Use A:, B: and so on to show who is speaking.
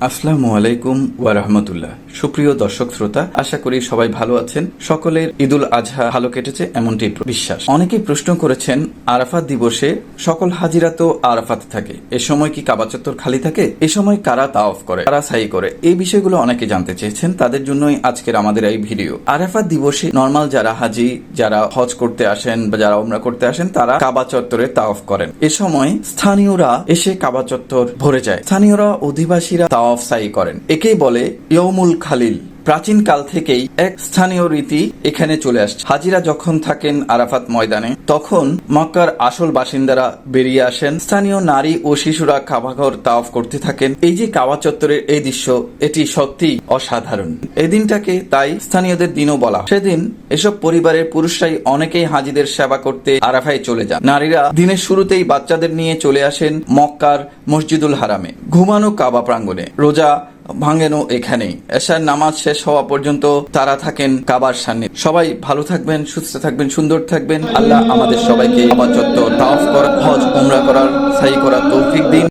A: আসসালামু আলাইকুম ওয়া রাহমাতুল্লাহ। সুপ্রিয় দর্শক শ্রোতা, আশা করি সবাই ভালো আছেন। সকলের ঈদুল আজহা ভালো কেটেছে এমনটি বিশ্বাস। অনেকেই প্রশ্ন করেছেন, আরাফাত দিবসে সকল হাজিরা তো আরাফাতে থাকে, এ সময় কি কাবা চত্বর খালি থাকে? এ সময় কারা তাওয়াফ করে, কারা সাই করে? এই বিষয়গুলো অনেকে জানতে চেয়েছেন, তাদের জন্যই আজকের আমাদের এই ভিডিও। আরাফাত দিবসে নরমাল যারা হাজি, যারা হজ করতে আসেন বা যারা উমরা করতে আসেন, তারা কাবা চত্বরে তাওয়াফ করেন। এ সময় স্থানীয়রা এসে কাবা চত্বর ভরে যায়। স্থানীয়রা অধিবাসীরা তাওয়াফ সাই করেন। একেই বলে ইয়ৌমুল খালিল। প্রাচীন কাল থেকেই এক স্থানীয় রীতি এখানে চলে আসছে। হাজিরা যখন থাকেন আরাফাত ময়দানে, তখন মক্কার আসল বাসিন্দারা বেরিয়ে আসেন। স্থানীয় নারী ও শিশুরা কাবাঘর তাওয়াফ করতে থাকেন। এই যে কাবা চত্বরের এই দৃশ্য, এটি সত্যি অসাধারণ। এই দিনটাকে তাই স্থানীয়দের দিনও বলা। সেদিন এসব পরিবারের পুরুষরাই অনেকেই হাজিদের সেবা করতে আরাফায় চলে যান। নারীরা দিনের শুরুতেই বাচ্চাদের নিয়ে চলে আসেন মক্কার মসজিদুল হারামে, ঘুমানো কাবা প্রাঙ্গণে। রোজা ভাঙেনও এখানেই। এশার নামাজ শেষ হওয়া পর্যন্ত তারা থাকেন কাবার সামনে। সবাই ভালো থাকবেন, সুস্থ থাকবেন, সুন্দর থাকবেন। আল্লাহ আমাদের সবাইকে কাবা চত্বর তাওয়াফ করা, হজ উমরা করার, সাই করার তৌফিক দিন।